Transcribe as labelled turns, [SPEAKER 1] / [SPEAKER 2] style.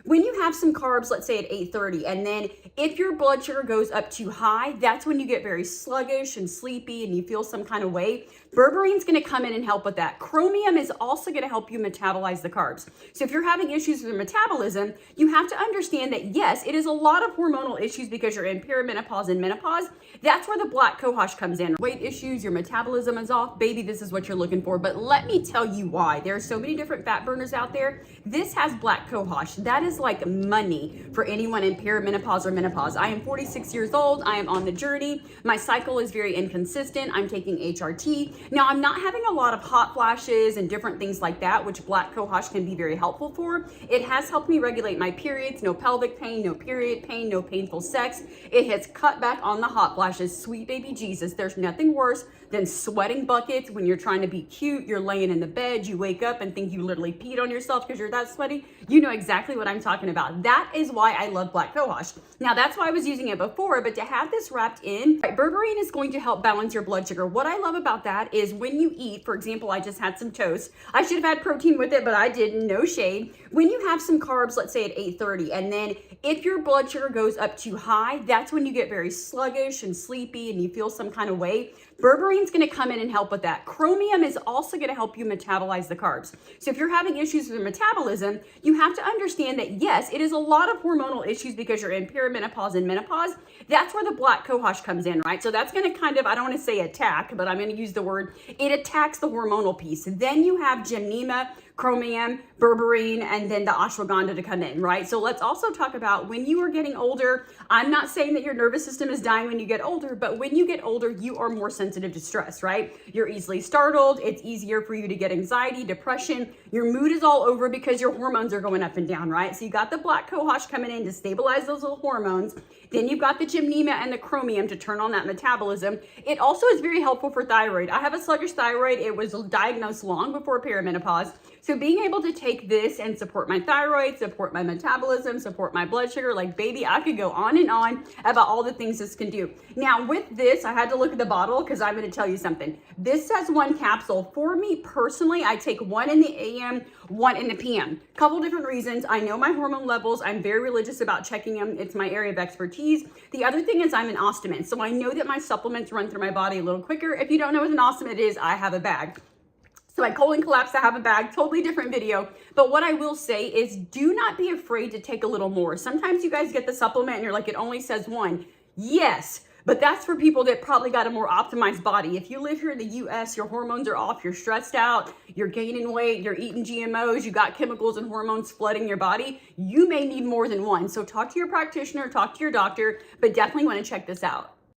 [SPEAKER 1] When you have some carbs, let's say at 8:30, and then if your blood sugar goes up too high, that's when you get very sluggish and sleepy and you feel some kind of way. Berberine is going to come in and help with that. Chromium is also going to help you metabolize the carbs. So if you're having issues with your metabolism, you have to understand that yes, it is a lot of hormonal issues because you're in perimenopause and menopause. That's where the black cohosh comes in. Weight issues, your metabolism is off, baby, this is what you're looking for. But let me tell you why. There are so many different fat burners out there. This has black cohosh. That is like money for anyone in perimenopause or menopause. I am 46 years old. I am on the journey. My cycle is very inconsistent. I'm taking HRT. Now, I'm not having a lot of hot flashes and different things like that, which black cohosh can be very helpful for. It has helped me regulate my periods, no pelvic pain, no period pain, no painful sex. It has cut back on the hot flashes. Sweet baby Jesus, there's nothing worse than sweating buckets when you're trying to be cute. You're laying in the bed, you wake up and think you literally peed on yourself because you're that sweaty. You know exactly what I'm talking about. That is why I love black cohosh. Now, that's why I was using it before, but to have this wrapped in, berberine is going to help balance your blood sugar. What I love about that is when you eat, for example, I just had some toast. I should have had protein with it, but I didn't, no shade. When you have some carbs, let's say at 8:30, and then if your blood sugar goes up too high, that's when you get very sluggish and sleepy and you feel some kind of way. Berberine is going to come in and help with that. Chromium is also going to help you metabolize the carbs. So if you're having issues with your metabolism, you have to understand that yes, it is a lot of hormonal issues because you're in perimenopause and menopause. That's where the black cohosh comes in, right? So that's going to kind of, I don't want to say attack, but I'm going to use the word, it attacks the hormonal piece. Then you have gymnema, chromium, berberine, and then the ashwagandha to come in, right? So let's also talk about when you are getting older. I'm not saying that your nervous system is dying when you get older, but when you get older, you are more sensitive to stress, right? You're easily startled. It's easier for you to get anxiety, depression. Your mood is all over because your hormones are going up and down, right? So you got the black cohosh coming in to stabilize those little hormones. Then you've got the gymnema and the chromium to turn on that metabolism. It also is very helpful for thyroid. I have a sluggish thyroid. It was diagnosed long before perimenopause. So being able to take this and support my thyroid, support my metabolism, support my blood sugar, like baby, I could go on and on about all the things this can do. Now with this, I had to look at the bottle because I'm going to tell you something. This says 1 capsule. For me personally, I take 1 in the AM, 1 in the PM. Couple different reasons. I know my hormone levels. I'm very religious about checking them. It's my area of expertise. The other thing is I'm an ostomate. So I know that my supplements run through my body a little quicker. If you don't know what an ostomate is, I have a bag. So my colon collapsed, I have a bag, totally different video. But what I will say is do not be afraid to take a little more. Sometimes you guys get the supplement and you're like, it only says 1. Yes, but that's for people that probably got a more optimized body. If you live here in the US, your hormones are off, you're stressed out, you're gaining weight, you're eating GMOs, you got chemicals and hormones flooding your body, you may need more than 1. So talk to your practitioner, talk to your doctor, but definitely want to check this out.